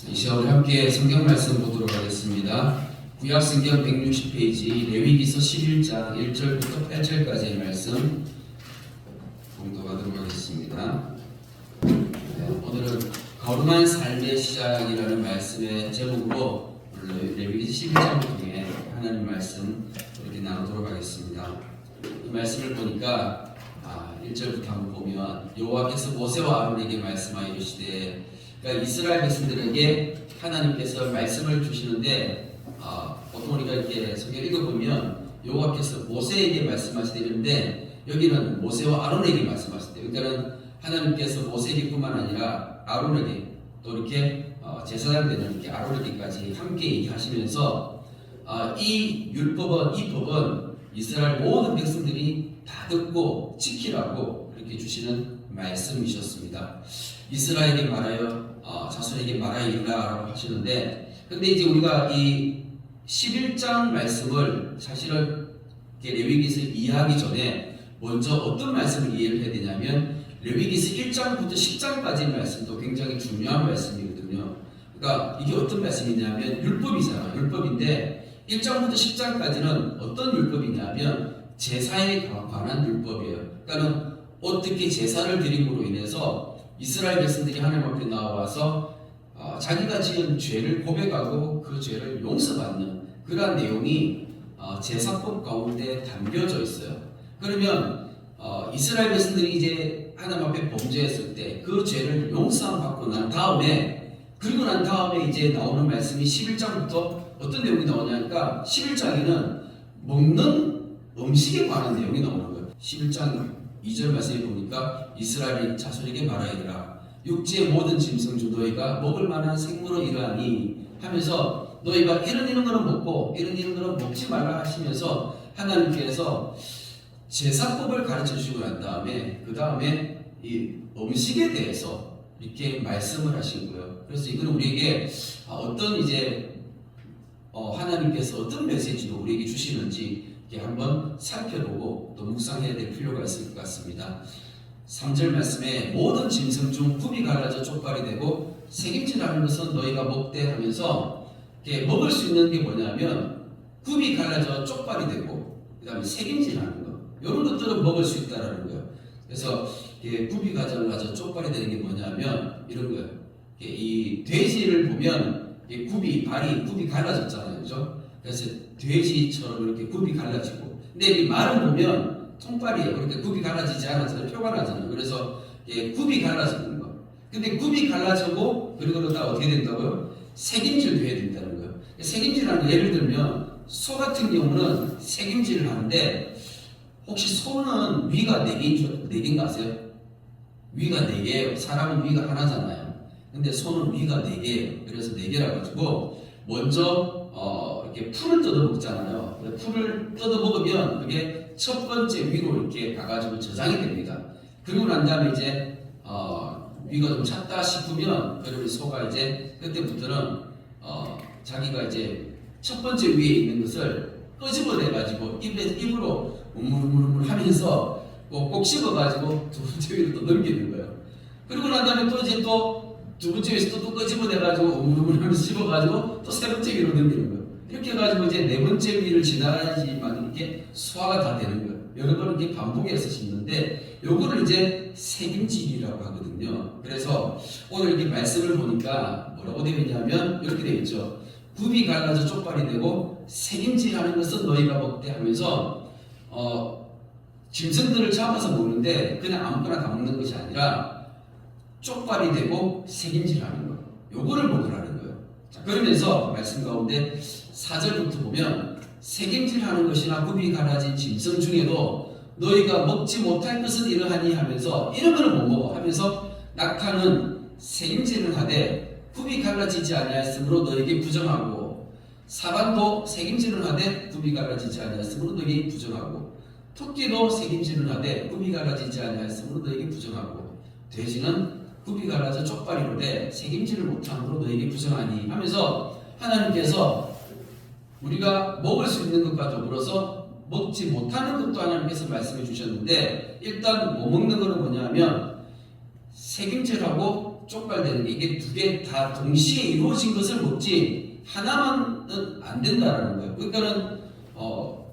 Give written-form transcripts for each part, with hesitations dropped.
이 시간 우리 함께 성경 말씀 보도록 하겠습니다. 구약 성경 160페이지 레위기서 11장 1절부터 8절까지의 말씀 공독하도록 하겠습니다. 오늘은 거룩한 삶의 시작이라는 말씀의 제목으로 레위기서 11장을 통해 하나님 말씀 이렇게 나누도록 하겠습니다. 이 말씀을 보니까 1절부터 한번 보면 여호와께서 모세와 아론에게 말씀하여 이르시되, 그러니까 이스라엘 백성들에게 하나님께서 말씀을 주시는데 보통 우리가 이렇게 성경 읽어보면 여호와께서 모세에게 말씀하시는데 여기는 모세와 아론에게 말씀하시대요. 그러니까는 하나님께서 모세에게뿐만 아니라 아론에게 또 이렇게 제사장 되는 이렇게 아론에게까지 함께 얘기하시면서 이 율법은 이 법은 이스라엘 모든 백성들이 다 듣고 지키라고 이렇게 주시는 말씀이셨습니다. 이스라엘에게 말하여 자손에게 말하여 이르라라고 하시는데, 근데 이제 우리가 이 11장 말씀을 사실은 레위기서 이해하기 전에 먼저 어떤 말씀을 이해를 해야 되냐면 레위기서 1장부터 10장까지의 말씀도 굉장히 중요한 말씀이거든요. 그러니까 이게 어떤 말씀이냐면 율법이잖아요. 율법인데 1장부터 10장까지는 어떤 율법이냐면 제사에 관한 율법이에요. 그러니까 어떻게 제사를 드림으로 인해서 이스라엘 백성들이 하나님 앞에 나와서 자기가 지은 죄를 고백하고 그 죄를 용서받는 그러한 내용이 제사법 가운데 담겨져 있어요. 그러면 이스라엘 백성들이 이제 하나님 앞에 범죄했을 때 그 죄를 용서받고 난 다음에, 그리고 난 다음에 이제 나오는 말씀이 11장부터 어떤 내용이 나오냐니까 11장에는 먹는 음식에 관한 내용이 나오는 거예요. 11장 2절 말씀에 보니까 이스라엘 자손에게 말하이라, 육지의 모든 짐승 중 너희가 먹을 만한 생물은 이러하니 하면서 너희가 이런 거는 먹고 이런 거는 먹지 말라 하시면서 하나님께서 제사법을 가르쳐 주시고 난 다음에 그 다음에 이 음식에 대해서 이렇게 말씀을 하신 거예요. 그래서 이거는 우리에게 어떤 이제 하나님께서 어떤 메시지를 우리에게 주시는지 한번 살펴보고 또 묵상해야 될 필요가 있을 것 같습니다. 3절 말씀에 모든 짐승 중 굽이 갈라져 쪽발이 되고 새김질하는 것은 너희가 먹되 하면서 먹을 수 있는 게 뭐냐면 굽이 갈라져 쪽발이 되고 그 다음에 새김질하는 것, 이런 것들은 먹을 수 있다라는 거예요. 그래서 굽이 갈라져 쪽발이 되는 게 뭐냐면 이런 거예요. 이 돼지를 보면 발이 굽이 갈라졌잖아요, 그죠? 그래서 돼지처럼 이렇게 굽이 갈라지고, 근데 이 말을 보면 통발이에요. 그러니까 굽이 갈라지지 않아서 표가 나잖아요. 그래서 굽이 갈라지는 거. 근데 굽이 갈라지고 그리고 그러다 어떻게 된다고요? 새김질도 해야 된다는 거예요. 새김질하는 거, 예를 들면 소 같은 경우는 새김질을 하는데, 혹시 소는 위가 4개인가 아세요? 위가 4개예요. 사람은 위가 하나잖아요. 근데 소는 위가 4개예요. 그래서 4개라 가지고 먼저 이렇게 풀을 뜯어 먹잖아요. 풀을 뜯어 먹으면 그게 첫 번째 위로 이렇게 가가지고 저장이 됩니다. 그리고 난 다음에 이제 위가 좀 찼다 싶으면 그리고 소가 이제 그때부터는 자기가 이제 첫 번째 위에 있는 것을 끄집어내 가지고 입으로 우물우물 하면서 꼭 씹어가지고 두 번째 위로 또 넘기는 거예요. 그리고 난 다음에 또 이제 또 두 번째 위에서 또 끄집어내가지고 우물우물 하면서 씹어가지고 또 세 번째 위로 넘기는 거예요. 이렇게 해가지고 이제 네 번째 위를 지나야지만 이렇게 소화가 다 되는 거예요. 여러 번 이렇게 반복해서 씹는데 요거를 이제 새김질이라고 하거든요. 그래서 오늘 이렇게 말씀을 보니까 뭐라고 되어 있냐면 이렇게 되어 있죠. 굽이 갈라져 쪽발이 되고 새김질하는 것은 너희가 먹되 하면서 짐승들을 잡아서 먹는데 그냥 아무거나 다 먹는 것이 아니라 쪽발이 되고 새김질하는 거, 요거를 먹으라는 거예요. 자, 그러면서 말씀 가운데 4절부터 보면 새김질하는 것이나 굽이 갈라진 짐승 중에도 너희가 먹지 못할 것은 이러하니 하면서 이런 거는 못 먹어 하면서 낙타는 새김질을 하되 굽이 갈라지지 아니하였으므로 너에게 부정하고, 사반도 새김질을 하되 굽이 갈라지지 아니하였으므로 너에게 부정하고, 토끼도 새김질을 하되 굽이 갈라지지 아니하였으므로 너에게 부정하고, 돼지는 굽이 갈라져 쪽발이로되 새김질을 못함으로 너에게 부정하니 하면서 하나님께서 우리가 먹을 수 있는 것과 더불어서 먹지 못하는 것도 하나님께서 말씀해 주셨는데, 일단 못 먹는 것은 뭐냐면 새김질하고 쪽발되는 게 이게 두 개 다 동시에 이루어진 것을 먹지 하나만은 안 된다라는 거예요. 그러니까는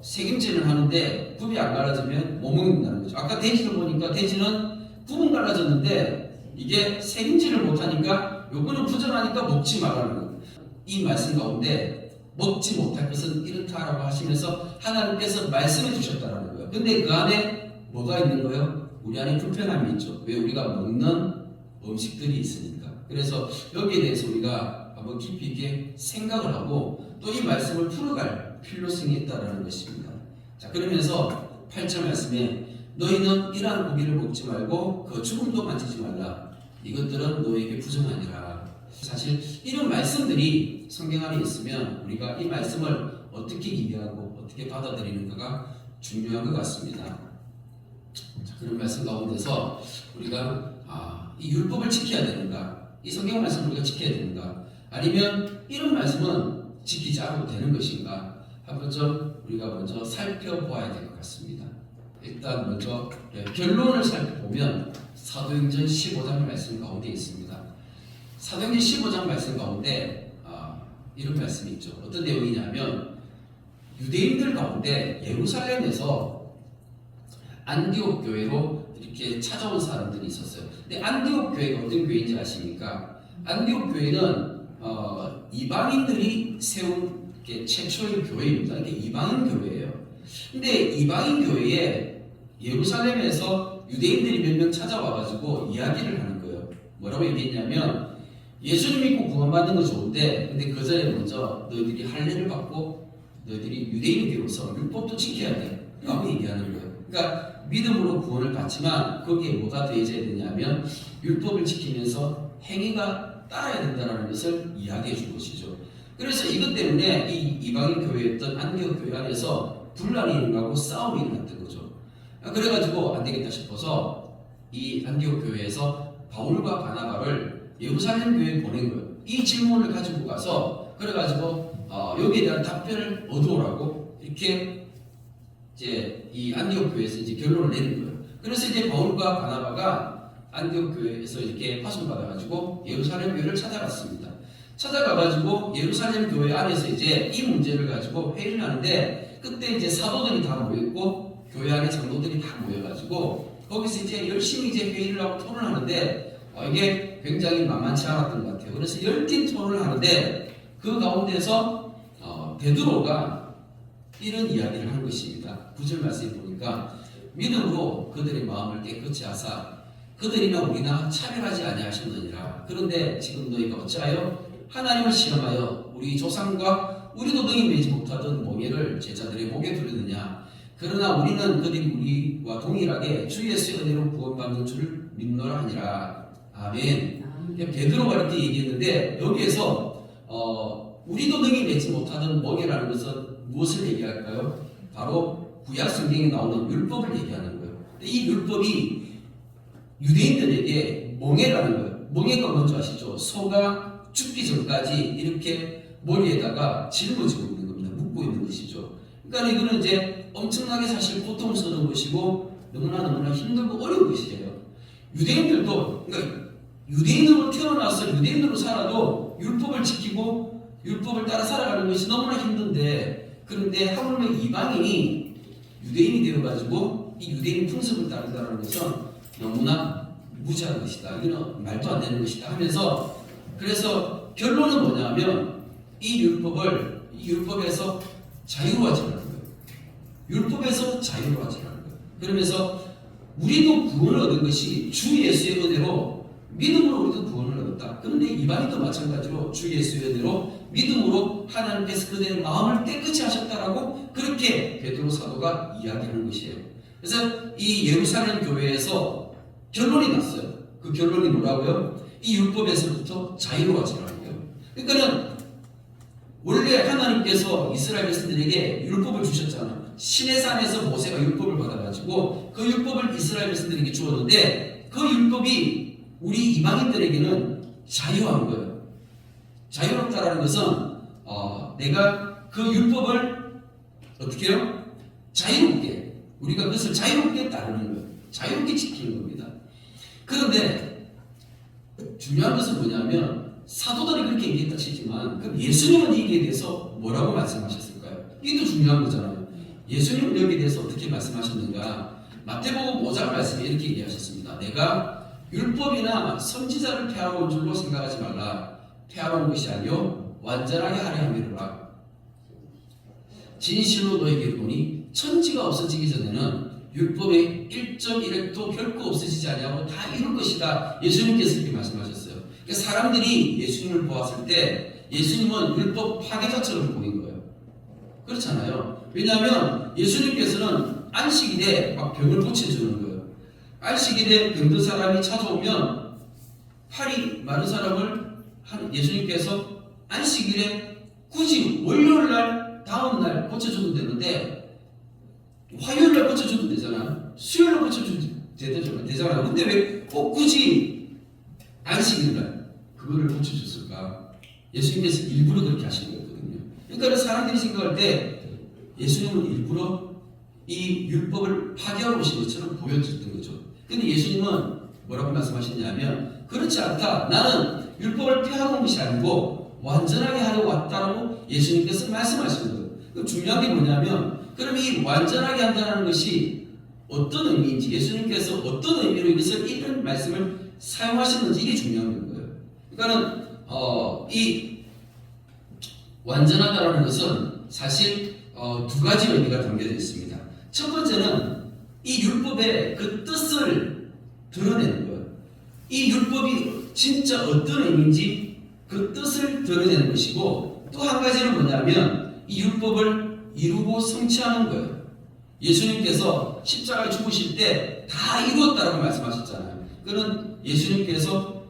색임질을 하는데 굽이 안 갈라지면 못 먹는다는 거죠. 아까 돼지를 보니까 돼지는 굽은 갈라졌는데 이게 색임질을 못하니까 요거는 부정하니까 먹지 말라는 거예요. 이 말씀 가운데 먹지 못할 것은 이렇다라고 하시면서 하나님께서 말씀해 주셨다라는 거예요. 근데 그 안에 뭐가 있는 거예요? 우리 안에 불편함이 있죠. 왜? 우리가 먹는 음식들이 있으니까. 그래서 여기에 대해서 우리가 한번 깊이 있게 생각을 하고 또 이 말씀을 풀어갈 필요성이 있다라는 것입니다. 자, 그러면서 8절 말씀에 너희는 이러한 고기를 먹지 말고 그 죽음도 만지지 말라. 이것들은 너희에게 부정하니라. 사실 이런 말씀들이 성경 안에 있으면 우리가 이 말씀을 어떻게 이해하고 어떻게 받아들이는가가 중요한 것 같습니다. 자, 그런 말씀 가운데서 우리가 이 율법을 지켜야 되는가? 이 성경 말씀을 우리가 지켜야 되는가? 아니면 이런 말씀은 지키지 않아도 되는 것인가? 한번 좀 우리가 먼저 살펴보아야 될 것 같습니다. 일단 먼저 결론을 살펴보면 사도행전 15장 말씀 가운데 있습니다. 사도행전 15장 말씀 가운데 이런 말씀이 있죠. 어떤 내용이냐면 유대인들 가운데 예루살렘에서 안디옥 교회로 이렇게 찾아온 사람들이 있었어요. 근데 안디옥 교회가 어떤 교회인지 아십니까? 안디옥 교회는 이방인들이 세운 최초의 교회입니다. 이게 이방인 교회예요. 근데 이방인 교회에 예루살렘에서 유대인들이 몇 명 찾아와가지고 이야기를 하는 거예요. 뭐라고 얘기했냐면 예수님 믿고 구원받는 거 좋은데 근데 그 전에 먼저 너희들이 할례를 받고 너희들이 유대인이 되어서 율법도 지켜야 돼 라고 얘기하는 거예요. 그러니까 믿음으로 구원을 받지만 거기에 뭐가 더해져야 되냐면 율법을 지키면서 행위가 따라야 된다는 것을 이야기해 준 것이죠. 그래서 이것 때문에 이 이방인 교회였던 안디옥 교회 안에서 분란이 일어나고 싸움이 일어났던 거죠. 그래가지고 안 되겠다 싶어서 이 안디옥 교회에서 바울과 바나바를 예루살렘 교회에 보낸 거예요. 이 질문을 가지고 가서 그래가지고 여기에 대한 답변을 얻어오라고 이렇게 이제 이 안디옥 교회에서 이제 결론을 내린 거예요. 그래서 이제 바울과 바나바가 안디옥 교회에서 이렇게 파송받아가지고 예루살렘 교회를 찾아갔습니다. 찾아가가지고 예루살렘 교회 안에서 이제 이 문제를 가지고 회의를 하는데 그때 이제 사도들이 다 모였고 교회 안에 장로들이 다 모여가지고 거기서 이제 열심히 이제 회의를 하고 토론하는데 이게 굉장히 만만치 않았던 것 같아요. 그래서 열띤 토론을 하는데 그 가운데서 베드로가 이런 이야기를 한 것입니다. 9절 말씀에 보니까 믿음으로 그들의 마음을 깨끗이 하사 그들이나 우리나 차별하지 아니하셨느니라. 그런데 지금 너희가 어찌하여 하나님을 실험하여 우리 조상과 우리도 능히 매지 못하던 멍에를 제자들의 목에 두르느냐. 그러나 우리는 그들이 우리와 동일하게 주 예수의 은혜로 구원받는 줄을 믿노라 하니라. 아멘. 베드로가 이렇게 얘기했는데 여기에서 우리도 능히 매지 못하던 멍에라는 것은 무엇을 얘기할까요? 바로 구약 성경에 나오는 율법을 얘기하는 거예요. 이 율법이 유대인들에게 멍에라는 거예요. 멍에가 뭔지 아시죠? 소가 죽기 전까지 이렇게 머리에다가 짊어지고 있는 겁니다. 묶고 있는 것이죠. 그러니까 이거는 이제 엄청나게 사실 고통스러운 것이고 너무나 힘들고 어려운 것이에요. 유대인들도 그러니까 유대인으로 태어나서 유대인으로 살아도 율법을 지키고 율법을 따라 살아가는 것이 너무나 힘든데 그런데 하물며 이방인이 유대인이 되어가지고 이 유대인 풍습을 따른다는 것은 너무나 무지한 것이다. 이건 말도 안 되는 것이다 하면서 그래서 결론은 뭐냐면 이 율법에서 자유로워지라는 거예요. 율법에서 자유로워지라는 거예요. 그러면서 우리도 구원을 얻은 것이 주 예수의 은혜로 믿음으로 우리도 구원을 얻었다. 그런데 이방인도 마찬가지로 주 예수의 은혜로 믿음으로 하나님께서 그들의 마음을 깨끗이 하셨다라고 그렇게 베드로 사도가 이야기하는 것이에요. 그래서 이 예루살렘 교회에서 결론이 났어요. 그 결론이 뭐라고요? 이 율법에서부터 자유로워지라는 거예요. 그러니까는 원래 하나님께서 이스라엘 백성들에게 율법을 주셨잖아요. 시내산에서 모세가 율법을 받아가지고 그 율법을 이스라엘 백성들에게 주었는데 그 율법이 우리 이방인들에게는 자유한 거예요. 자유롭다라는 것은 내가 그 율법을 어떻게 해요? 자유롭게 우리가 그것을 자유롭게 따르는 거예요. 자유롭게 지키는 겁니다. 그런데 중요한 것은 뭐냐면 사도들이 그렇게 얘기했다 치지만 그럼 예수님은 이기에 대해서 뭐라고 말씀하셨을까요? 이게 또 중요한 거잖아요. 예수님은 여기에 대해서 어떻게 말씀하셨는가? 마태복음 5장 말씀에 이렇게 얘기하셨습니다. 내가 율법이나 선지자를 폐하러 온 줄로 생각하지 말라. 폐하러 온 것이 아니요 완전하게 하려 함이로라. 진실로 너에게 이르노니 천지가 없어지기 전에는 율법의 1.1획도 결코 없어지지 아니하고 다 이룰 것이다. 예수님께서 이렇게 말씀하셨어요. 그러니까 사람들이 예수님을 보았을 때 예수님은 율법 파괴자처럼 보인 거예요. 그렇잖아요. 왜냐하면 예수님께서는 안식일에 막 병을 고쳐주는 거예요. 안식일에 병든 사람이 찾아오면 팔이 마른 사람을 예수님께서 안식일에 굳이 월요일날 다음날 고쳐줘도 되는데 화요일날 고쳐줘도 되잖아요. 수요일날 고쳐줘도 되잖아요. 근데 왜 꼭 굳이 안식일날 그거를 고쳐줬을까? 예수님께서 일부러 그렇게 하신 거거든요. 그러니까 사람들이 생각할 때 예수님은 일부러 이 율법을 파괴하고 오신 것처럼 보여졌던 거죠. 근데 예수님은 뭐라고 말씀하셨냐면 그렇지 않다. 나는 율법을 폐하고 온 것이 아니고 완전하게 하려고 왔다라고 예수님께서 말씀하시는 거예요. 그럼 중요한 게 뭐냐면 그럼 이 완전하게 한다는 것이 어떤 의미인지 예수님께서 어떤 의미로 이것을 이런 말씀을 사용하시는지 이게 중요한 거예요. 그러니까는 이 완전하다라는 것은 사실 두 가지 의미가 담겨져 있습니다. 첫 번째는 이 율법의 그 뜻을 드러내는 거예요. 이 율법이 진짜 어떤 의미인지 그 뜻을 드러내는 것이고 또 한 가지는 뭐냐면 이 율법을 이루고 성취하는 거예요. 예수님께서 십자가에 죽으실 때 다 이루었다라고 말씀하셨잖아요. 그는 예수님께서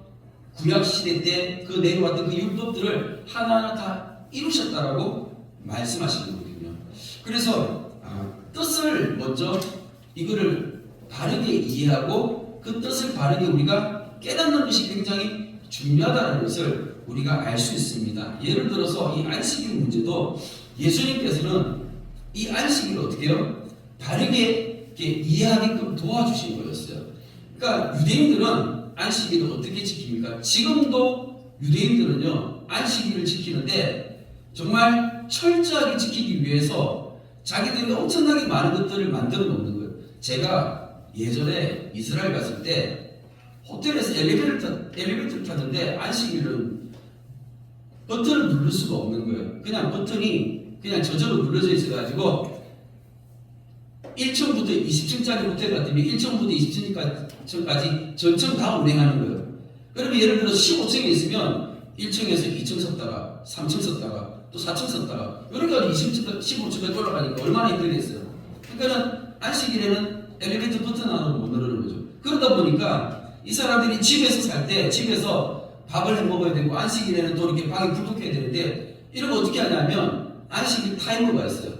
구약시대 때 그 내려왔던 그 율법들을 하나하나 다 이루셨다라고 말씀하시는 거거든요. 그래서 뜻을 먼저 이거를 바르게 이해하고 그 뜻을 바르게 우리가 깨닫는 것이 굉장히 중요하다는 것을 우리가 알 수 있습니다. 예를 들어서 이 안식일 문제도 예수님께서는 이 안식일을 어떻게 해요? 바르게 이해하게끔 도와주신 거였어요. 그러니까 유대인들은 안식일을 어떻게 지킵니까? 지금도 유대인들은요 안식일을 지키는데 정말 철저하게 지키기 위해서 자기들이 엄청나게 많은 것들을 만들어 놓는 거예요. 제가 예전에 이스라엘 갔을 때 호텔에서 엘리베이터를 타는데 안식일은 버튼을 누를 수가 없는 거예요. 그냥 버튼이 그냥 저절로 눌러져 있어가지고 1층부터 20층짜리 호텔 같으면 1층부터 20층까지 전층 다 운행하는 거예요. 그러면 예를 들어서 15층에 있으면 1층에서 2층 섰다가 3층 섰다가 또 4층 섰다가 그러니까 20층, 15층까지 올라가니까 얼마나 힘들겠어요. 그러니까 안식일에는 엘리베이터 버튼 하나도 못 누르는 거죠. 그러다 보니까 이 사람들이 집에서 살 때 집에서 밥을 해 먹어야 되고 안식일에는 또 이렇게 방에 불 켜야 되는데 이런 거 어떻게 하냐면 안식일 타이머가 있어요.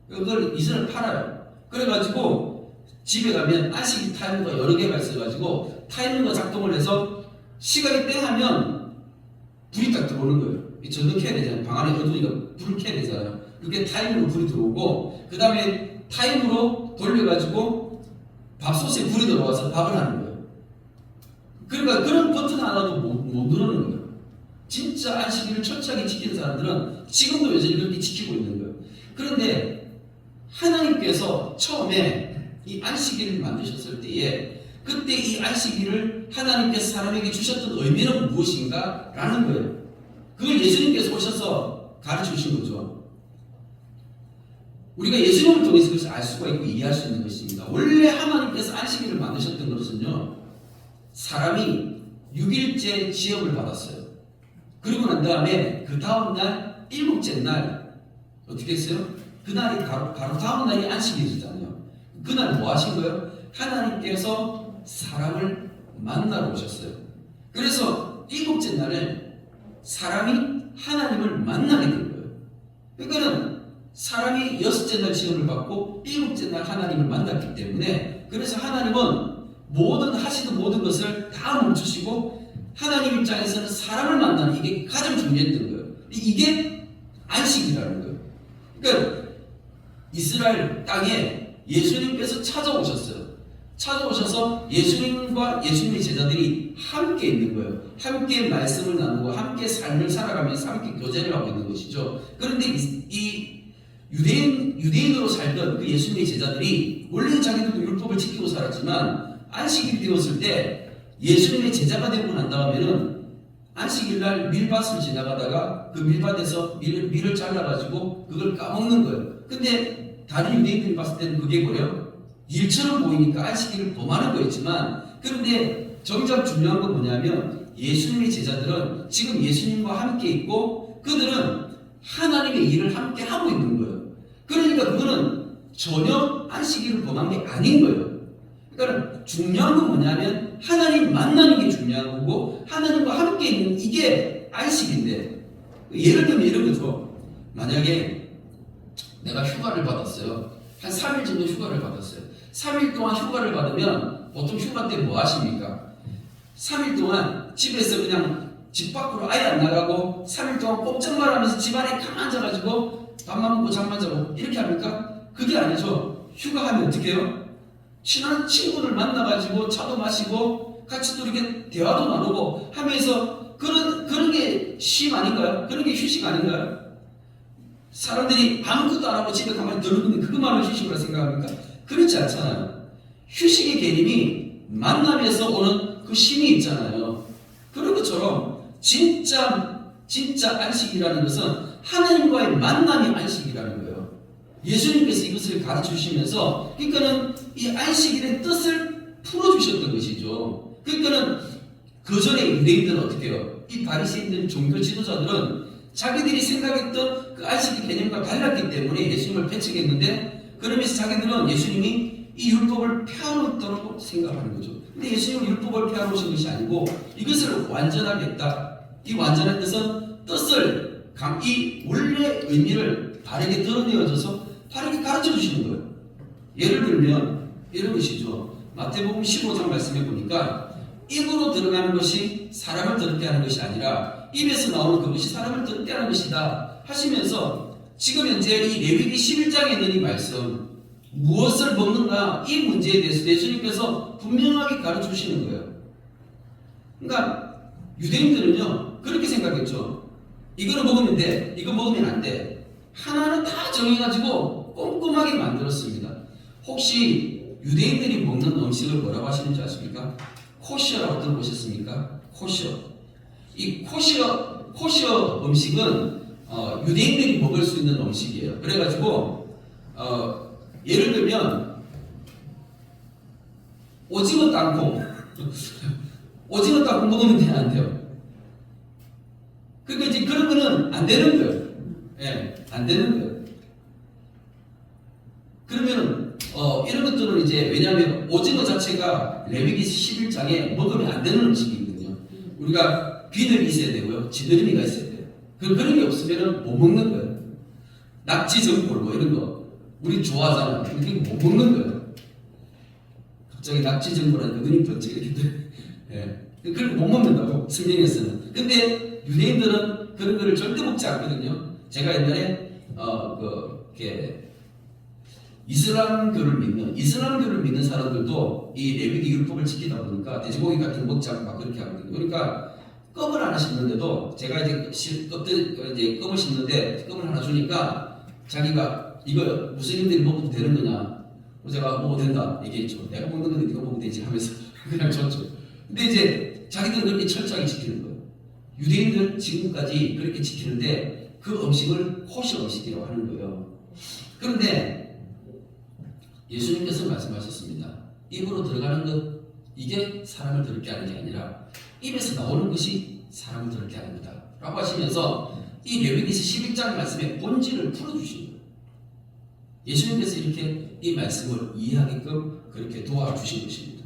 그걸 이스라엘 팔아요. 그래가지고 집에 가면 안식일 타이머가 여러 개가 있어가지고 타이머가 작동을 해서 시간이 땡 하면 불이 딱 들어오는 거예요. 전등 켜야 되잖아요. 방 안에 어두우니까 불을 켜야 되잖아요. 그게 타이머로 불이 들어오고 그 다음에 타이머로 돌려가지고 밥솥에 불이 들어와서 밥을 하는 거예요. 그러니까 그런 버튼 하나도 못 누르는 거예요. 진짜 안식일을 철저하게 지키는 사람들은 지금도 여전히 그렇게 지키고 있는 거예요. 그런데 하나님께서 처음에 이 안식일을 만드셨을 때에 그때 이 안식일을 하나님께서 사람에게 주셨던 의미는 무엇인가? 라는 거예요. 그걸 예수님께서 오셔서 가르쳐 주신 거죠. 우리가 예수님을 통해서 그것을 알 수가 있고 이해할 수 있는 것입니다. 원래 하나님께서 안식일을 만드셨던 것은요, 사람이 6일째 지업을 받았어요. 그리고 난 다음에 그 다음날 7째 날 어떻게 했어요? 그날이 바로 다음 날이 안식일이잖아요. 그날 뭐 하신 거예요? 하나님께서 사람을 만나러 오셨어요. 그래서 7째 날에 사람이 하나님을 만나게 된 거예요. 그러니까는 사람이 6째 날 지음을 받고 7째 날 하나님을 만났기 때문에 그래서 하나님은 하시던 모든 것을 다 멈추시고 하나님 입장에서는 사람을 만나는 이게 가장 중요했던 거예요. 이게 안식이라는 거예요. 그러니까 이스라엘 땅에 예수님께서 찾아오셨어요. 찾아오셔서 예수님과 예수님의 제자들이 함께 있는 거예요. 함께 말씀을 나누고 함께 삶을 살아가면서 함께 교제를 하고 있는 것이죠. 그런데 이 유대인으로 살던 그 예수님의 제자들이 원래는 자기들도 율법을 지키고 살았지만 안식일이 되었을 때 예수님의 제자가 되고 난 다음에는 안식일날 밀밭을 지나가다가 그 밀밭에서 밀을 잘라가지고 그걸 까먹는 거예요. 근데 다른 유대인들이 봤을 때는 그게 뭐예요? 일처럼 보이니까 안식일을 범하는 거였지만, 그런데 정작 중요한 건 뭐냐면 예수님의 제자들은 지금 예수님과 함께 있고 그들은 하나님의 일을 함께 하고 있는 거예요. 그러니까 그거는 전혀 안식일을 범한 게 아닌 거예요. 그러니까 중요한 건 뭐냐면 하나님 만나는 게 중요한 거고 하나님과 함께 있는 이게 안식인데, 예를 들면 이런 거죠. 만약에 내가 휴가를 받았어요. 한 3일 정도 휴가를 받았어요. 3일 동안 휴가를 받으면 보통 휴가 때 뭐 하십니까? 3일 동안 집에서 그냥 집 밖으로 아예 안 나가고 3일 동안 꼼짝말 하면서 집 안에 가만 앉아가지고 밥만 먹고 잠만 자고 이렇게 합니까? 그게 아니죠. 휴가하면 어떻게 해요? 친한 친구를 만나가지고 차도 마시고 같이 또 이렇게 대화도 나누고 하면서 그런 게 쉼 아닌가요? 그런 게 휴식 아닌가요? 사람들이 아무것도 안 하고 집에 가만히 들어있는데 그것만을 휴식으로 생각합니까? 그렇지 않잖아요. 휴식의 개념이 만남에서 오는 그 쉼이 있잖아요. 그런 것처럼 진짜 안식이라는 것은 하나님과의 만남이 안식이라는 거예요. 예수님께서 이것을 가르쳐 주시면서 그러니까는 이 안식일의 뜻을 풀어주셨던 것이죠. 그러니까는 그 전에 유대인들은 어떻게 해요? 이 바리새인들 종교 지도자들은 자기들이 생각했던 그 안식의 개념과 달랐기 때문에 예수님을 배척했는데, 그러면서 자기들은 예수님이 이 율법을 폐하놓았다고 생각하는 거죠. 근데 예수님은 율법을 폐하놓으신 것이 아니고 이것을 완전하겠다. 이 완전한 뜻은 뜻을 이 원래 의미를 바르게 드러내어져서 바르게 가르쳐 주시는 거예요. 예를 들면 이런 것이죠. 마태복음 15장 말씀해 보니까 입으로 들어가는 것이 사람을 더럽게 하는 것이 아니라 입에서 나오는 그것이 사람을 더럽게 하는 것이다 하시면서 지금 현재 이 레위기 11장에 있는 이 말씀, 무엇을 먹는가 이 문제에 대해서 예수님께서 분명하게 가르쳐 주시는 거예요. 그러니까 유대인들은요 그렇게 생각했죠. 이거는 먹으면 돼, 이거 먹으면 안 돼. 하나는 다 정해가지고 꼼꼼하게 만들었습니다. 혹시 유대인들이 먹는 음식을 뭐라고 하시는지 아십니까? 코시어라고 들어보셨습니까? 코시어. 이 코시어 음식은 유대인들이 먹을 수 있는 음식이에요. 그래가지고 예를 들면 오징어 땅콩 오징어 땅콩 먹으면 돼요, 안 돼요? 그러니까 이제 그런 거는 안 되는 거예요. 예, 안 되는 거예요. 그러면 이런 것들은 이제 왜냐하면 오징어 자체가 레위기 11장에 먹으면 안 되는 음식이거든요. 우리가 비늘이 있어야 되고요, 지느러미가 있어야 돼요. 그런 게 없으면 못 먹는 거예요. 낙지 전골 뭐 이런 거 우리 좋아하잖아요. 그게 못 먹는 거예요. 갑자기 낙지 전골하니까 눈이 번쩍 이렇게 돼. 예. 그걸 못 먹는다고 성경에서는. 근데 유대인들은 그런 거를 절대 먹지 않거든요. 제가 옛날에 이슬람교를 믿는 사람들도 이 레위기 율법을 지키다 보니까 돼지고기 같은 거 먹지 않고 막 그렇게 하거든요. 그러니까 껌을 하나 심는데도 제가 이제 껌을 심는데 껌을 하나 주니까 자기가 이거 무슬림들이 먹어도 되는 거냐? 제가 먹어도 된다 얘기했죠. 내가 먹는 건데 네가 먹어도 되지 하면서 그냥 줬죠. 근데 이제 자기들은 그렇게 철저하게 지키는 거예요. 유대인들 지금까지 그렇게 지키는데 그 음식을 코시어 음식이라고 하는 거예요. 그런데 예수님께서 말씀하셨습니다. 입으로 들어가는 것 이게 사람을 더럽게 하는 게 아니라 입에서 나오는 것이 사람을 더럽게 하는 거다 라고 하시면서 이 레위기서 11장 말씀의 본질을 풀어주신 거예요. 예수님께서 이렇게 이 말씀을 이해하게끔 그렇게 도와주신 것입니다.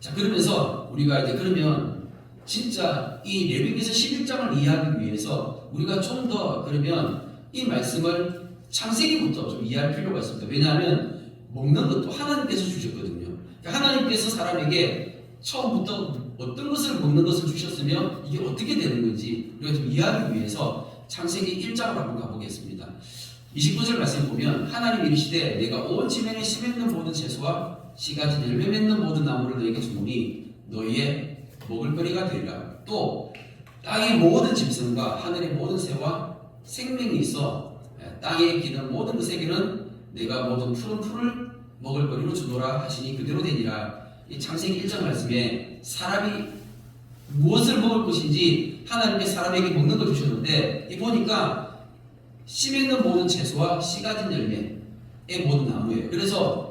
자, 그러면서 우리가 이제 그러면 진짜 이 레위기서 11장을 이해하기 위해서 우리가 좀 더 그러면 이 말씀을 창세기부터 좀 이해할 필요가 있습니다. 왜냐하면 먹는 것도 하나님께서 주셨거든요. 그러니까 하나님께서 사람에게 처음부터 어떤 것을 먹는 것을 주셨으며 이게 어떻게 되는 건지 우리가 좀 이해하기 위해서 창세기 1장으로 한번 가보겠습니다. 29절 말씀 보면 하나님이 이르시되 내가 온 지면에 심있는 모든 채소와 씨가진 열매 맺는 모든 나무를 너에게 주노니 너희의 먹을거리가 되리라. 또 땅의 모든 짐승과 하늘의 모든 새와 생명이 있어 땅에 기는 모든 것에게는 내가 모든 푸른 풀을 먹을거리로 주노라 하시니 그대로 되니라. 이 창세기 1장 말씀에 사람이 무엇을 먹을 것인지 하나님께 사람에게 먹는 걸 주셨는데 이 보니까 씨 맺는 모든 채소와 씨 가진 열매의 모든 나무예요. 그래서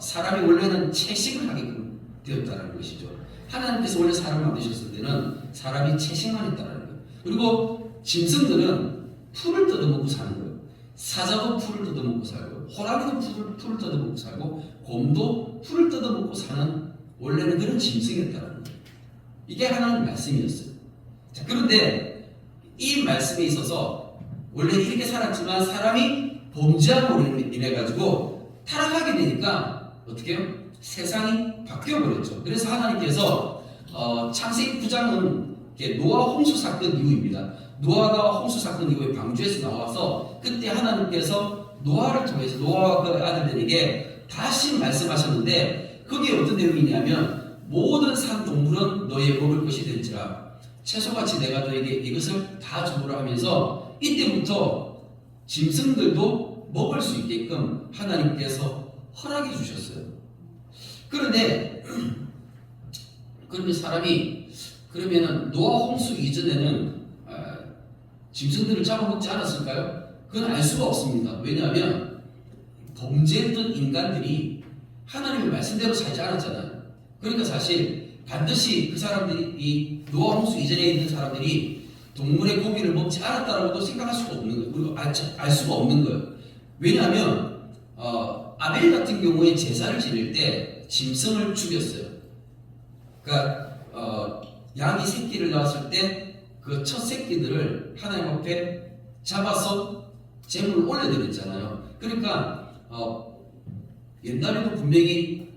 사람이 원래는 채식을 하게끔 되었다는 것이죠. 하나님께서 원래 사람을 만드셨을 때는 사람이 채식만 했다는 거예요. 그리고 짐승들은 풀을 뜯어먹고 사는 거예요. 사자도 풀을 뜯어먹고 살고 호랑이도 풀을 뜯어먹고 살고 곰도 풀을 뜯어먹고 사는 원래는 그런 짐승이었다는 거예요. 이게 하나님의 말씀이었어요. 자, 그런데 이 말씀에 있어서 원래 이렇게 살았지만 사람이 범죄함으로 인해 가지고 타락하게 되니까 어떻게 해요? 세상이 바뀌어 버렸죠. 그래서 하나님께서 창세기 9장은 노아 홍수 사건 이후입니다. 노아가 홍수 사건 이후에 방주에서 나와서 그때 하나님께서 노아를 통해서 노아와 그 아들들에게 다시 말씀하셨는데 거기에 어떤 내용이냐면 모든 산 동물은 너의 먹을 것이 될지라 채소같이 내가 너에게 이것을 다 주노라 하면서 이때부터 짐승들도 먹을 수 있게끔 하나님께서 허락해 주셨어요. 그런데 그러면 사람이 그러면은 노아 홍수 이전에는 짐승들을 잡아먹지 않았을까요? 그건 알 수가 없습니다. 왜냐하면 범죄했던 인간들이 하나님의 말씀대로 살지 않았잖아요. 그러니까 사실 반드시 그 사람들이 이 노아 홍수 이전에 있는 사람들이 동물의 고기를 먹지 않았다라고도 생각할 수가 없는 거예요. 그리고 알 수가 없는 거예요. 왜냐하면 아벨 같은 경우에 제사를 지낼 때 짐승을 죽였어요. 그러니까 양이 새끼를 낳았을 때 그 첫 새끼들을 하나님 앞에 잡아서 제물을 올려드렸잖아요. 그러니까 옛날에도 분명히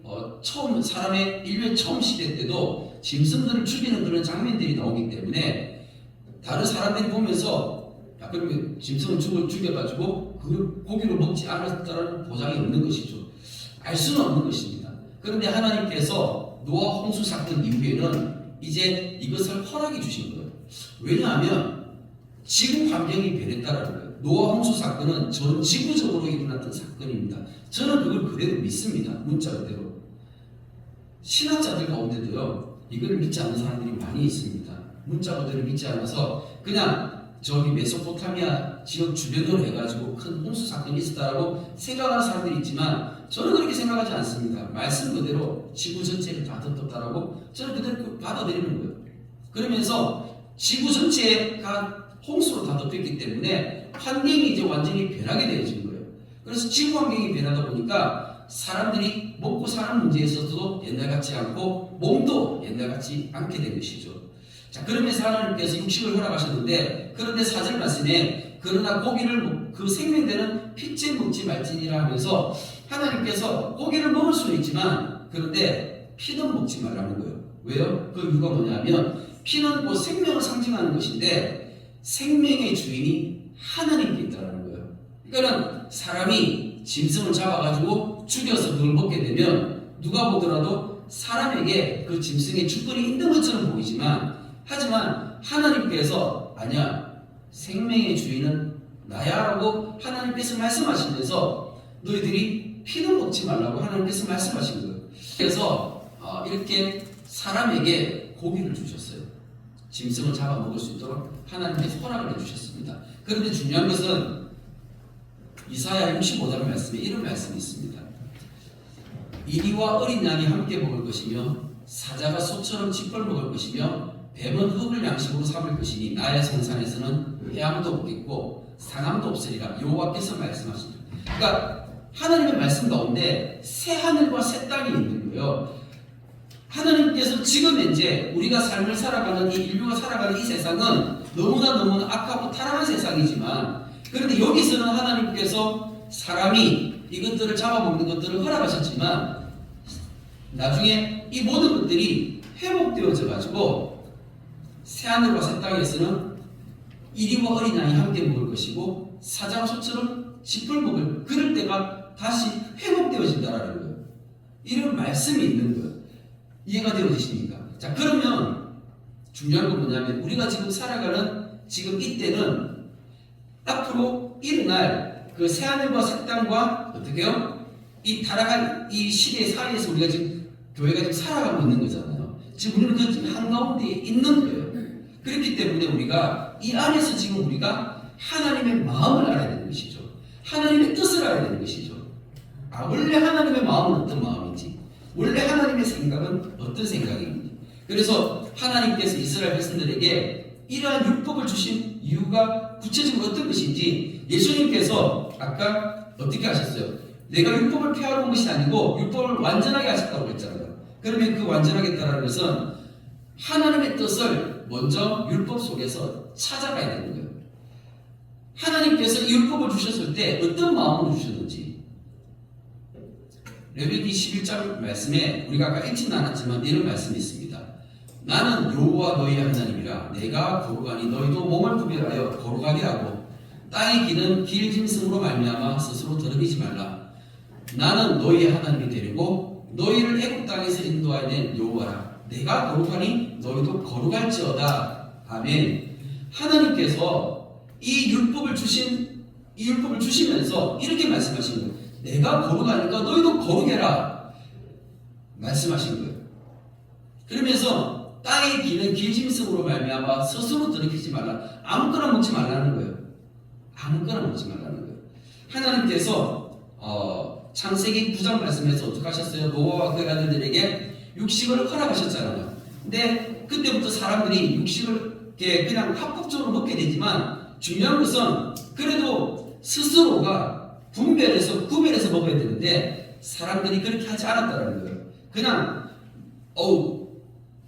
처음 사람의 인류의 처음 시대 때도 짐승들을 죽이는 그런 장면들이 나오기 때문에 다른 사람들이 보면서 그러면 짐승을 죽여가지고 그 고기를 먹지 않았다는 보장이 없는 것이죠. 알 수는 없는 것입니다. 그런데 하나님께서 노아 홍수 사건 이후에는 이제 이것을 허락해 주신 거예요. 왜냐하면 지구 환경이 변했다는 거예요. 노아 홍수 사건은 전 지구적으로 일어났던 사건입니다. 저는 그걸 그대로 믿습니다. 문자 그대로. 신학자들 가운데도요, 이걸 믿지 않는 사람들이 많이 있습니다. 문자 그대로 믿지 않아서 그냥 저기 메소포타미아 지역 주변으로 해가지고 큰 홍수 사건이 있었다라고 생각하는 사람들이 있지만 저는 그렇게 생각하지 않습니다. 말씀 그대로 지구 전체를 다 덮었다라고 저는 그대로 받아들이는 거예요. 그러면서 지구 전체가 홍수로 다 덮였기 때문에 환경이 이제 완전히 변하게 되어진 거예요. 그래서 지구 환경이 변하다 보니까 사람들이 먹고 사는 문제에 있어서도 옛날 같지 않고 몸도 옛날 같지 않게 된 것이죠. 자, 그러면서 하나님께서 육식을 허락하셨는데 그런데 4절 말씀에 그러나 고기를 그 생명되는 핏째 먹지 말지니라 하면서 하나님께서 고기를 먹을 수는 있지만 그런데 피는 먹지 말라는 거예요. 왜요? 그 이유가 뭐냐면 피는 뭐 생명을 상징하는 것인데 생명의 주인이 하나님께 있다는 거예요. 그러니까 사람이 짐승을 잡아가지고 죽여서 그걸 먹게 되면 누가 보더라도 사람에게 그 짐승의 주권이 있는 것처럼 보이지만 하지만 하나님께서 아니야 생명의 주인은 나야 라고 하나님께서 말씀하시면서 너희들이 피는 먹지 말라고 하나님께서 말씀하신 거예요. 그래서 이렇게 사람에게 고기를 주셨어요. 짐승을 잡아먹을 수 있도록 하나님께서 허락을 해주셨습니다. 그런데 중요한 것은 이사야 65장 말씀에 이런 말씀이 있습니다. 이리와 어린 양이 함께 먹을 것이며 사자가 소처럼 짓벌 먹을 것이며 뱀은 흙을 양식으로 삼을 것이니 나의 성산에서는 해함도 없겠고 상함도 없으리라 여호와께서 말씀하십니다. 그러니까 하나님의 말씀 가운데 새 하늘과 새 땅이 있는 거예요. 하나님께서 지금 현재 우리가 삶을 살아가는 이 인류가 살아가는 이 세상은 너무나 악하고 타락한 세상이지만 그런데 여기서는 하나님께서 사람이 이것들을 잡아먹는 것들을 허락하셨지만 나중에 이 모든 것들이 회복되어져 가지고 새하늘과 새 땅에서는 이리와 어린 양이 함께 먹을 것이고 사자와 소처럼 짚을 먹을 그럴 때가 다시 회복되어진다라는 거예요. 이런 말씀이 있는 거예요. 이해가 되어지십니까? 자, 그러면 중요한 건 뭐냐면 우리가 지금 살아가는 지금 이때는 앞으로 일어날 그 새하늘과 새 땅과 어떻게요? 이 타락한 이 시대 사이에서 우리가 지금 교회가 지금 살아가고 있는 거잖아요. 지금 우리는 그 한가운데에 있는 거예요. 그렇기 때문에 우리가 이 안에서 지금 우리가 하나님의 마음을 알아야 되는 것이죠. 하나님의 뜻을 알아야 되는 것이죠. 원래 하나님의 마음은 어떤 마음인지, 원래 하나님의 생각은 어떤 생각인지. 그래서 하나님께서 이스라엘 백성들에게 이러한 율법을 주신 이유가 구체적으로 어떤 것인지 예수님께서 아까 어떻게 하셨어요? 내가 율법을 폐하러 온 것이 아니고 율법을 완전하게 하셨다고 했잖아요. 그러면 그 완전하겠다는 것은 하나님의 뜻을 먼저 율법 속에서 찾아가야 되는 거예요. 하나님께서 이 율법을 주셨을 때 어떤 마음으로 주셨는지 레위기 11장 말씀에 우리가 아까 읽지는 않았지만 이런 말씀이 있습니다. 나는 여호와 너희의 하나님이라 내가 거룩하니 너희도 몸을 구별하여 거룩하게 하고 땅의 길은 길 짐승으로 말미암아 스스로 더럽히지 말라. 나는 너희의 하나님이 되리고 너희를 애굽 땅에서 인도하여 낸 여호와라. 내가 거룩하니 너희도 거룩할지어다. 아멘. 하나님께서 이 율법을 주시면서 이렇게 말씀하신 거예요. 내가 거룩하니까 너희도 거룩해라. 말씀하신 거예요. 그러면서 땅의 기는 길짐승으로 말미암아 스스로 더럽히지 말라. 아무거나 먹지 말라는 거예요. 아무거나 먹지 말라는 거예요. 하나님께서 창세기 9장 말씀에서 어떻게 하셨어요? 노아와 그의 아들들에게 육식을 허락하셨잖아요. 근데 그때부터 사람들이 육식을 그냥 합법적으로 먹게 되지만 중요한 것은 그래도 스스로가 구별해서 먹어야 되는데 사람들이 그렇게 하지 않았다는 거예요. 그냥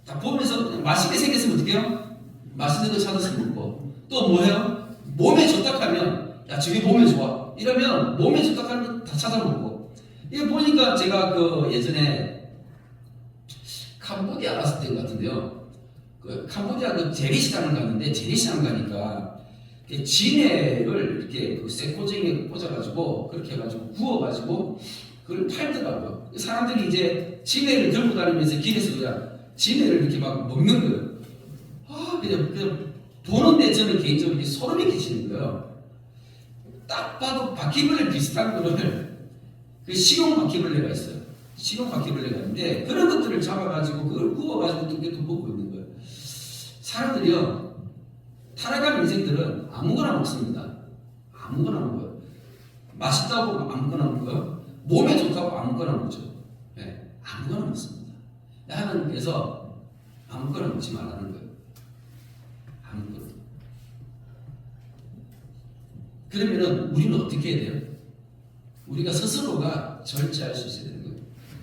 다 보면서 그냥 맛있게 생겼으면 어떡해요? 맛있는 거 찾아서 먹고 또 뭐해요? 몸에 좋다 하면 야 저게 몸에 좋아 이러면 몸에 좋다 하는 거 다 찾아먹고 이거 보니까 제가 그 예전에 캄보디아 갔을 때 같은데요. 그 캄보디아 그 재래시장을 갔는데 재래시장 가니까 진해를 이렇게 그 쇠꼬쟁이에 꽂아가지고 그렇게 해가지고 구워가지고 그걸 팔더라고요. 사람들이 이제 진해를 들고 다니면서 길에서 그냥 진해를 이렇게 막 먹는 거예요. 그냥 보는데 저는 개인적으로 이렇게 소름이 끼치는 거예요. 딱 봐도 바퀴벌레 비슷한 거를 그 식용 바퀴벌레가 있어요. 식용 바퀴벌레가 있는데 그런 것들을 잡아가지고 그걸 구워가지고 또 먹고 있는 거예요. 사람들이요. 타락한 인생들은 아무거나 먹습니다. 아무거나 먹어요. 맛있다고 아무거나 먹어요. 몸에 좋다고 아무거나 먹죠. 네, 아무거나 먹습니다. 하나님께서 아무거나 먹지 말라는 거예요. 아무거나. 그러면은 우리는 어떻게 해야 돼요? 우리가 스스로가 절제할 수 있어야 되는 거예요.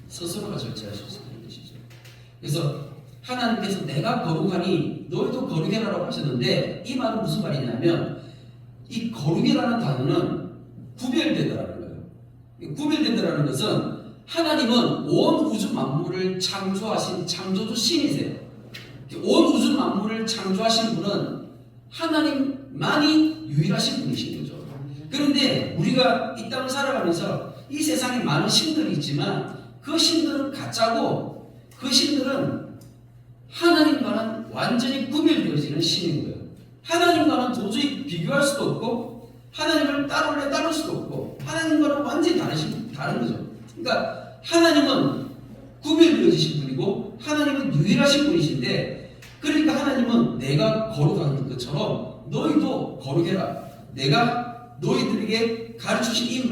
스스로가 절제할 수 있어야 되는 것이죠. 그래서 하나님께서 내가 거룩하니 너희도 거룩해라라고 하셨는데 이 말은 무슨 말이냐면 이 거룩이라는 단어는 구별되더라는 거예요. 구별된다는 것은 하나님은 온 우주 만물을 창조하신 창조주 신이세요. 온 우주 만물을 창조하신 분은 하나님만이 유일하신 분이신 거죠. 그런데 우리가 이 땅을 살아가면서 이 세상에 많은 신들이 있지만 그 신들은 가짜고 그 신들은 하나님과는 완전히 구별되어지는 신인 거예요. 하나님과는 도저히 비교할 수도 없고 하나님을 따를 수도 없고 하나님과는 완전히 다른 거죠. 그러니까 하나님은 구별되어지신 분이고 하나님은 유일하신 분이신데 그러니까 하나님은 내가 거룩한 것처럼 너희도 거룩해라. 내가 너희들에게 가르치신 이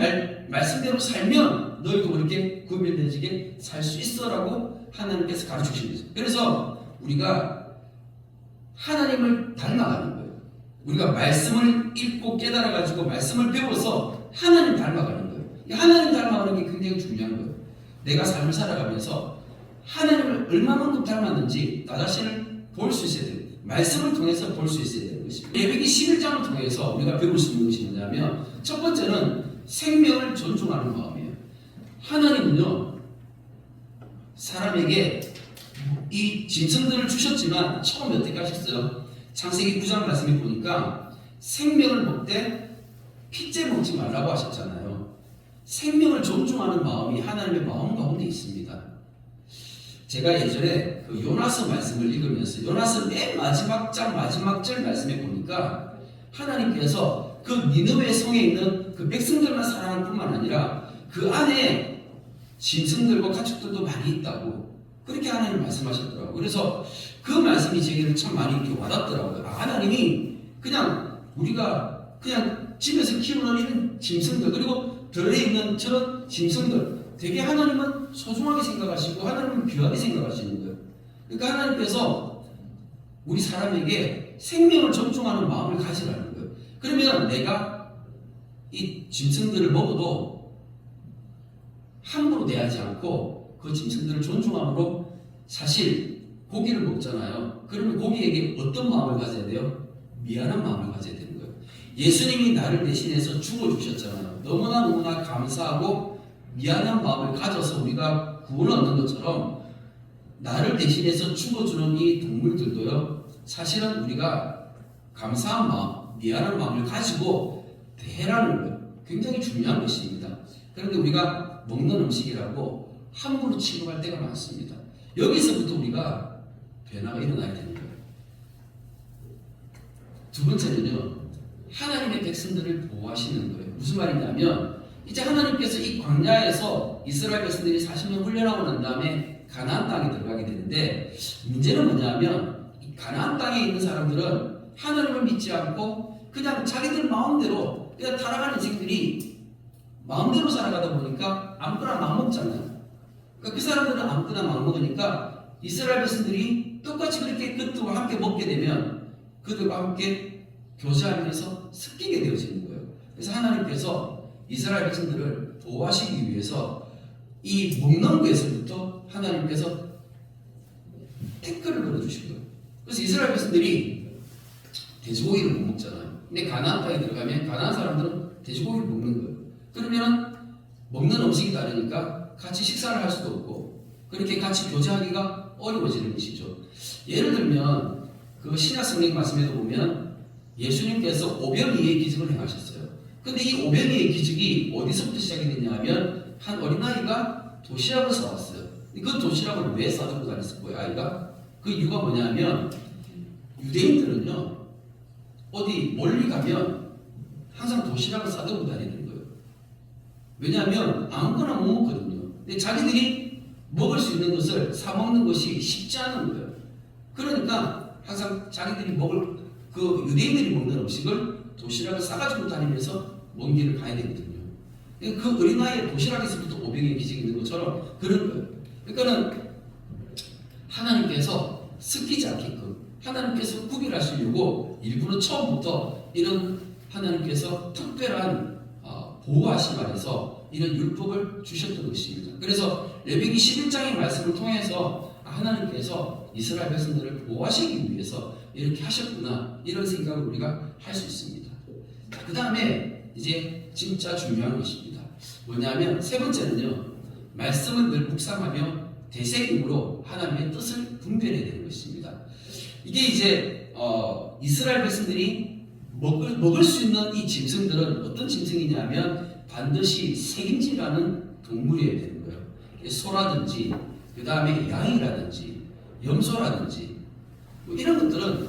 말씀대로 살면 너희도 그렇게 구별되어지게 살 수 있어라고 하나님께서 가르치신 거죠. 그래서 우리가 하나님을 닮아가는 거예요. 우리가 말씀을 읽고 깨달아가지고 말씀을 배워서 하나님 닮아가는 거예요. 하나님 닮아가는 게 굉장히 중요한 거예요. 내가 삶을 살아가면서 하나님을 얼마만큼 닮았는지 나 자신을 볼 수 있어야 돼요. 말씀을 통해서 볼 수 있어야 되는 것입니다. 레위기 11장을 통해서 우리가 배울 수 있는 것이 뭐냐면 첫 번째는 생명을 존중하는 마음이에요. 하나님은요 사람에게 이 짐승들을 주셨지만 처음에 어떻게 하셨어요? 창세기 9장 말씀에 보니까 생명을 먹되 핏째 먹지 말라고 하셨잖아요. 생명을 존중하는 마음이 하나님의 마음 가운데 있습니다. 제가 예전에 그 요나서 말씀을 읽으면서 요나서 맨 마지막 장 마지막 절 말씀에 보니까 하나님께서 그 니느웨 성에 있는 그 백성들만 사랑할 뿐만 아니라 그 안에 짐승들과 가축들도 많이 있다고 그렇게 하나님 말씀하셨더라고요. 그래서 그 말씀이 제게는 참 많이 이렇게 와닿더라고요. 하나님이 그냥 우리가 그냥 집에서 키우는 이런 짐승들 그리고 들에 있는 저런 짐승들 되게 하나님은 소중하게 생각하시고 하나님은 귀하게 생각하시는 거예요. 그러니까 하나님께서 우리 사람에게 생명을 존중하는 마음을 가지라는 거예요. 그러면 내가 이 짐승들을 먹어도 함부로 대하지 않고 그 짐승들을 존중함으로 사실 고기를 먹잖아요. 그러면 고기에게 어떤 마음을 가져야 돼요? 미안한 마음을 가져야 되는 거예요. 예수님이 나를 대신해서 죽어주셨잖아요. 너무나 감사하고 미안한 마음을 가져서 우리가 구원을 얻는 것처럼 나를 대신해서 죽어주는 이 동물들도요. 사실은 우리가 감사한 마음, 미안한 마음을 가지고 대라는 거예요. 굉장히 중요한 것입니다. 그런데 우리가 먹는 음식이라고 함부로 취급할 때가 많습니다. 여기서부터 우리가 변화가 일어나야 되는 거예요. 두 번째는요. 하나님의 백성들을 보호하시는 거예요. 무슨 말이냐면 이제 하나님께서 이 광야에서 이스라엘 백성들이 40년 훈련하고 난 다음에 가나안 땅에 들어가게 되는데 문제는 뭐냐면 이 가나안 땅에 있는 사람들은 하나님을 믿지 않고 그냥 자기들 마음대로 그냥 타락하는 인생들이 마음대로 살아가다 보니까 아무거나 막 먹잖아요. 그러니까 그 사람들은 아무거나 막 먹으니까 이스라엘 백성들이 똑같이 그렇게 그들과 함께 먹게 되면 그들과 함께 교제하면서 섞이게 되어지는 거예요. 그래서 하나님께서 이스라엘 백성들을 보호하시기 위해서 이 먹는 것에서부터 하나님께서 태클을 걸어주신 거예요. 그래서 이스라엘 백성들이 돼지고기를 못 먹잖아요. 근데 가나안 땅에 들어가면 가나안 사람들은 돼지고기를 먹는 거예요. 그러면 먹는 음식이 다르니까 같이 식사를 할 수도 없고 그렇게 같이 교제하기가 어려워지는 것이죠. 예를 들면 그 신약 성경 말씀에도 보면 예수님께서 오병이의 기적을 행하셨어요. 근데 이 오병이의 기적이 어디서부터 시작이 됐냐면 한 어린아이가 도시락을 싸왔어요. 그 도시락을 왜 싸들고 다녔을 거예요, 아이가? 그 이유가 뭐냐면 유대인들은요 어디 멀리 가면 항상 도시락을 싸들고 다니는 거예요. 왜냐하면 아무거나 못 먹거든요. 근데 자기들이 먹을 수 있는 것을 사 먹는 것이 쉽지 않은 거예요. 그러니까 항상 자기들이 먹을 그 유대인들이 먹는 음식을 도시락을 싸가지고 다니면서 먼 길을 가야 되거든요. 그 어린아이의 도시락에서부터 오병이의 기적이 있는 것처럼 그런 거예요. 그러니까는 하나님께서 섞이지 않게끔 하나님께서 구별하시려고 일부러 처음부터 이런 하나님께서 특별한 보호하심 안에서 이런 율법을 주셨던 것입니다. 그래서 레위기 11장의 말씀을 통해서 하나님께서 이스라엘 백성들을 보호하시기 위해서 이렇게 하셨구나 이런 생각을 우리가 할 수 있습니다. 그 다음에 이제 진짜 중요한 것입니다. 뭐냐면 세 번째는요. 말씀은 늘 묵상하며 되새김으로 하나님의 뜻을 분별해야 되는 것입니다. 이게 이제 이스라엘 백성들이 먹을 수 있는 이 짐승들은 어떤 짐승이냐면 반드시 색임질하는 동물이어야 되는 거예요. 소라든지 그 다음에 양이라든지 염소라든지 뭐 이런 것들은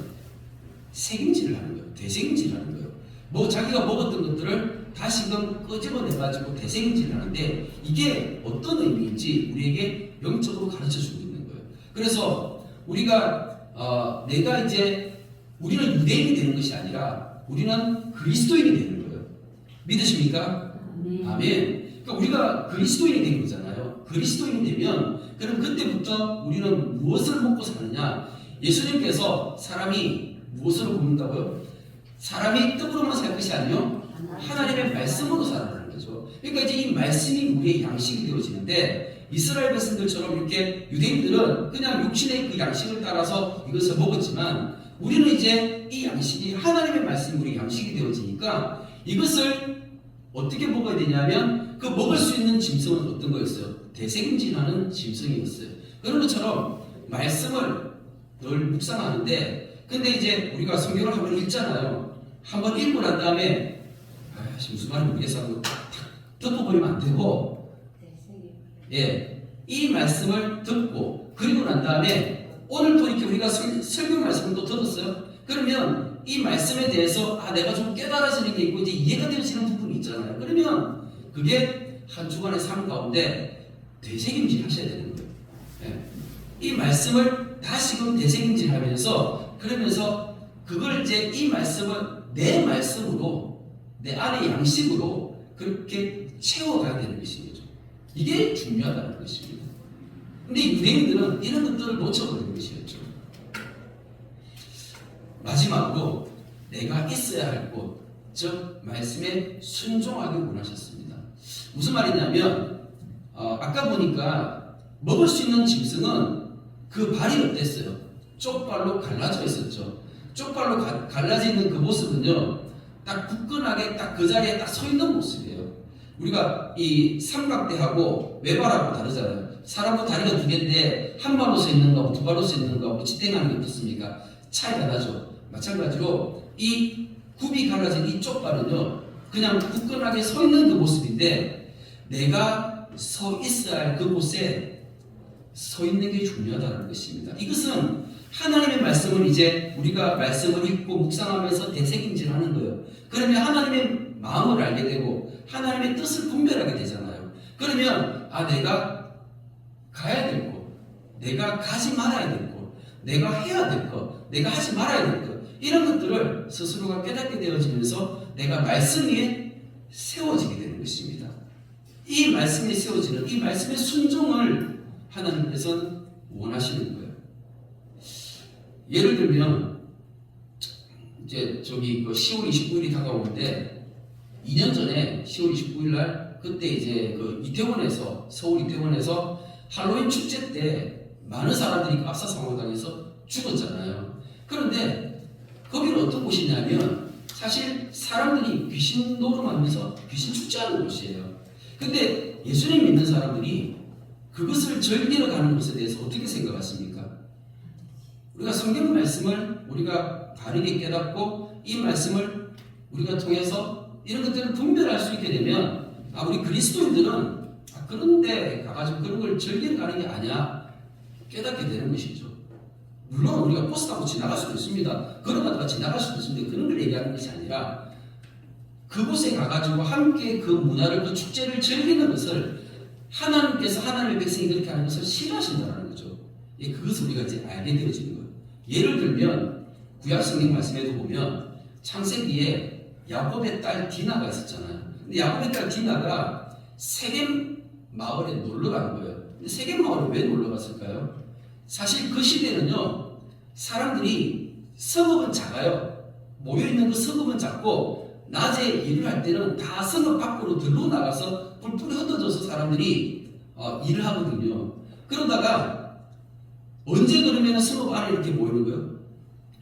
색임질을 하는 거예요. 되새김질을 하는 거예요. 뭐 자기가 먹었던 것들을 다시금 끄집어내가지고 되새김질을 하는데 이게 어떤 의미인지 우리에게 영적으로 가르쳐주고 있는 거예요. 그래서 우리가 내가 이제 우리는 유대인이 되는 것이 아니라 우리는 그리스도인이 되는 거예요. 믿으십니까? 아멘. 그러니까 우리가 그리스도인이 된 거잖아요. 그리스도인이 되면 그럼 그때부터 우리는 무엇을 먹고 사느냐? 예수님께서 사람이 무엇으로 굶는다고요? 사람이 떡으로만 살 것이 아니요 하나님의 말씀으로 살아가는 거죠. 그러니까 이제 이 말씀이 우리의 양식이 되어지는데 이스라엘 백성들처럼 이렇게 유대인들은 그냥 육신의 그 양식을 따라서 이것을 먹었지만 우리는 이제 이 양식이 하나님의 말씀이 우리 양식이 되어지니까 이것을 어떻게 먹어야 되냐면 그 먹을 수 있는 짐승은 어떤 거였어요? 되새김질하는 짐승이었어요. 그런 것처럼 말씀을 늘 묵상하는데 근데 이제 우리가 성경을 한번 읽잖아요. 한번 읽고 난 다음에 무슨 말인지 모르겠어 하고 탁 덮어버리면 안 되고, 예, 이 말씀을 듣고 그리고 난 다음에 오늘 또 이렇게 우리가 설교 말씀을 또 들었어요. 그러면 이 말씀에 대해서 내가 좀 깨달아지는 게 있고 이제 이해가 되어지는 부분이 있잖아요. 그러면 그게 한 주간의 삶 가운데 되새김질 하셔야 되는 거예요. 예. 이 말씀을 다시금 되새김질하면서 그러면서 그걸 이제 이 말씀을 내 말씀으로 내 안의 양식으로 그렇게 채워가야 되는 것인 거죠. 이게 중요하다는 것입니다. 근데 유대인들은 이런 것들을 놓쳐버린 것이었죠. 마지막으로 내가 있어야 할 곳, 즉 말씀에 순종하기 원하셨습니다. 무슨 말이냐면 아까 보니까 먹을 수 있는 짐승은 그 발이 어땠어요? 쪽발로 갈라져 있었죠. 쪽발로 갈라져 있는 그 모습은요, 딱 굳건하게 딱 그 자리에 딱 서 있는 모습이에요. 우리가 이 삼각대하고 외발하고 다르잖아요. 사람도 다리가 두 개인데 한 발로 서 있는 거하고 두 발로 서 있는 거하고 지탱하는 게 어떻습니까? 차이가 나죠. 마찬가지로 이 굽이 갈라진 이 쪽발은요, 그냥 굳건하게 서 있는 그 모습인데 내가 서 있어야 할 그곳에 서 있는 게 중요하다는 것입니다. 이것은 하나님의 말씀을 이제 우리가 말씀을 읽고 묵상하면서 되새김질하는 거예요. 그러면 하나님의 마음을 알게 되고 하나님의 뜻을 분별하게 되잖아요. 그러면 내가 가야 될 곳, 내가 가지 말아야 될 곳, 내가 해야 될 것, 내가 하지 말아야 될 것, 이런 것들을 스스로가 깨닫게 되어지면서 내가 말씀 위에 세워지게 되는 것입니다. 이 말씀에 세워지는 이 말씀의 순종을 하나님께서는 원하시는 거예요. 예를 들면 이제 저기 10월 29일이 다가오는데 2년 전에 10월 29일 날 그때 이제 그 이태원에서 서울 이태원에서 할로윈 축제 때 많은 사람들이 압사사망당해서 죽었잖아요. 그런데 거기는 어떤 곳이냐면 사실 사람들이 귀신 노름하면서 귀신 축제하는 곳이에요. 근데 예수님 믿는 사람들이 그것을 즐기러 가는 것에 대해서 어떻게 생각하십니까? 우리가 성경 말씀을 우리가 바르게 깨닫고 이 말씀을 우리가 통해서 이런 것들을 분별할 수 있게 되면 우리 그리스도인들은 그런데 가가지고 그런 걸 즐기러 가는 게 아니야 깨닫게 되는 것이죠. 물론 우리가 버스 타고 지나갈 수도 있습니다. 걸어가다가 지나갈 수도 있습니다. 그런 걸 얘기하는 것이 아니라 그곳에 가가지고 함께 그 문화를 그 축제를 즐기는 것을 하나님께서 하나님의 백성이 그렇게 하는 것을 싫어하신다는 거죠. 그것을 우리가 이제 알게 되어지는 거예요. 예를 들면 구약 성경 말씀에도 보면 창세기에 야곱의 딸 디나가 있었잖아요. 근데 야곱의 딸 디나가 세겜 마을에 놀러 간 거예요. 근데 세겜 마을에 왜 놀러 갔을까요? 사실 그 시대는요, 사람들이 성읍은 작아요. 모여있는 그 성읍은 작고 낮에 일을 할 때는 다 성읍 밖으로 들러 나가서 뿔뿔이 흩어져서 사람들이 일을 하거든요. 그러다가 언제 그러면 성읍 안에 이렇게 모이는 거예요?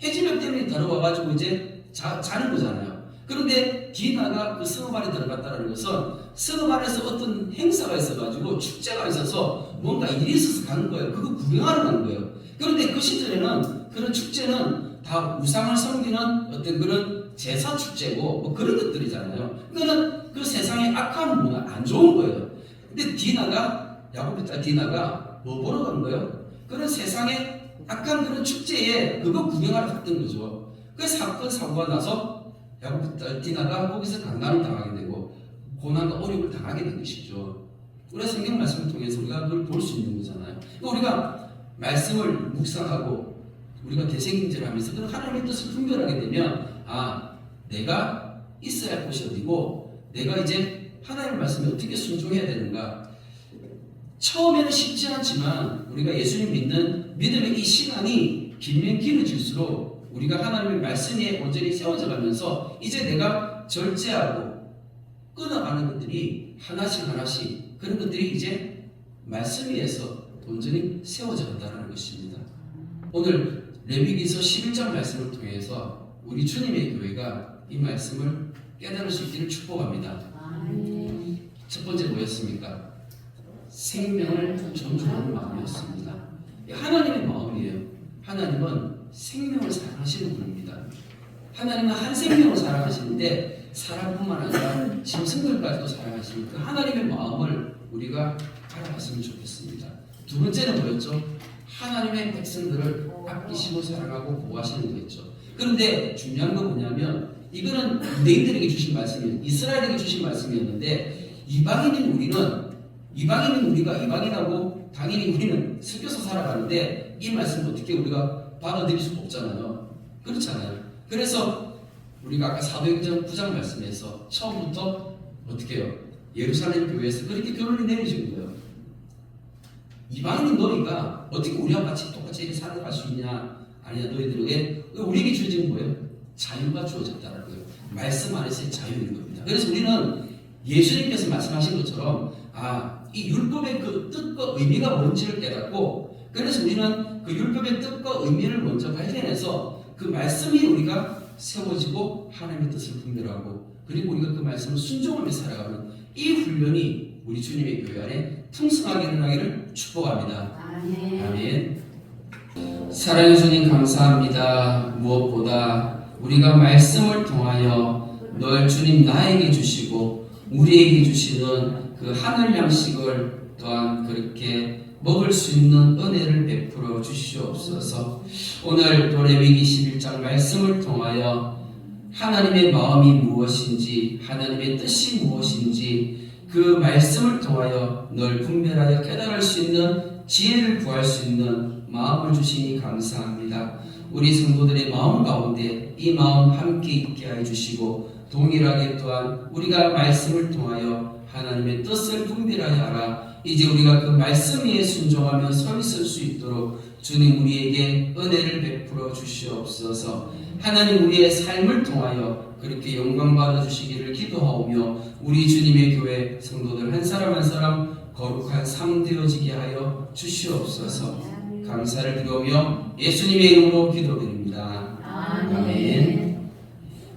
해질녘 때문에 들어와가지고 이제 자는 거잖아요. 그런데 디나가 그 성읍 안에 들어갔다는 것은 성읍 안에서 어떤 행사가 있어가지고 축제가 있어서 뭔가 일이 있어서 가는 거예요. 그거 구경하러 가는 거예요. 그런데 그 시절에는 그런 축제는 다 우상을 섬기는 어떤 그런 제사 축제고 뭐 그런 것들이잖아요. 그거는 그 세상의 악한 문화 안 좋은 거예요. 근데 디나가 야곱의 딸 디나가 뭐 보러 간 거예요? 그런 세상의 악한 그런 축제에 그거 구경하러 갔던 거죠. 그 사건 사고가 나서 야곱의 딸 디나가 거기서 강간을 당하게 되고 고난과 어려움을 당하게 된 것이죠. 우리가 성경 말씀을 통해서 우리가 그걸 볼 수 있는 거잖아요. 우리가 말씀을 묵상하고 우리가 되새김질하면서 그런 하나님의 뜻을 분별하게 되면 내가 있어야 할 곳이 어디고 내가 이제 하나님의 말씀에 어떻게 순종해야 되는가. 처음에는 쉽지 않지만 우리가 예수님 믿는 믿음의 이 시간이 길면 길어질수록 우리가 하나님의 말씀에 온전히 세워져 가면서 이제 내가 절제하고 끊어가는 것들이 하나씩 그런 것들이 이제 말씀 위에서 온전히 세워져 간다는 것입니다. 오늘 레위기서 11장 말씀을 통해서 우리 주님의 교회가 이 말씀을 깨달을 수 있기를 축복합니다. 첫 번째 뭐였습니까? 생명을 존중하는 마음이었습니다. 하나님의 마음이에요. 하나님은 생명을 사랑하시는 분입니다. 하나님은 한 생명을 사랑하시는데 사람뿐만 아니라 짐승들까지도 사랑하시니까 하나님의 마음을 우리가 알아봤으면 좋겠습니다. 두 번째는 뭐였죠? 하나님의 백성들을 아끼시고 사랑하고 보호하시는 거였죠. 그런데 중요한 건 뭐냐면 이거는 유대인들에게 주신 말씀이에요. 이스라엘에게 주신 말씀이었는데 이방인인 우리가 이방인하고 당연히 우리는 섞여서 살아가는데 이 말씀을 어떻게 우리가 받아들일 수 없잖아요. 그렇잖아요. 그래서 우리가 아까 사도행전 9장 말씀에서 처음부터 어떻게 해요? 예루살렘 교회에서 그렇게 결론이 내려진 거예요. 이방인인 너희가 어떻게 우리와 같이 똑같이 이렇게 살아갈 수 있냐? 아니야. 너희들에게 우리에게 주어진 뭐예요? 자유가 주어졌다는 거예요. 말씀 안에서의 자유인 겁니다. 그래서 우리는 예수님께서 말씀하신 것처럼 이 율법의 그 뜻과 의미가 뭔지를 깨닫고 그래서 우리는 그 율법의 뜻과 의미를 먼저 발견해서 그 말씀이 우리가 세워지고 하나님의 뜻을 분별하고 그리고 우리가 그 말씀을 순종하며 살아가는 이 훈련이 우리 주님의 교회 안에 풍성하게 일어나기를 축복합니다. 아멘. 사랑해 주님 감사합니다. 무엇보다 우리가 말씀을 통하여 널 주님 나에게 주시고 우리에게 주시는 그 하늘 양식을 또한 그렇게 먹을 수 있는 은혜를 베풀어 주시옵소서. 오늘 또 레위기 11장 말씀을 통하여 하나님의 마음이 무엇인지 하나님의 뜻이 무엇인지 그 말씀을 통하여 널 분별하여 깨달을 수 있는 지혜를 구할 수 있는 마음을 주시니 감사합니다. 우리 성도들의 마음 가운데 이 마음 함께 있게 해주시고 동일하게 또한 우리가 말씀을 통하여 하나님의 뜻을 분별하여 알아 이제 우리가 그 말씀 위에 순종하며 서 있을 수 있도록 주님 우리에게 은혜를 베풀어 주시옵소서. 하나님 우리의 삶을 통하여 그렇게 영광 받아 주시기를 기도하오며 우리 주님의 교회 성도들 한 사람 한 사람 거룩한 삶 되어지게 하여 주시옵소서. 감사를 드리며 예수님의 이름으로 기도드립니다. 아멘.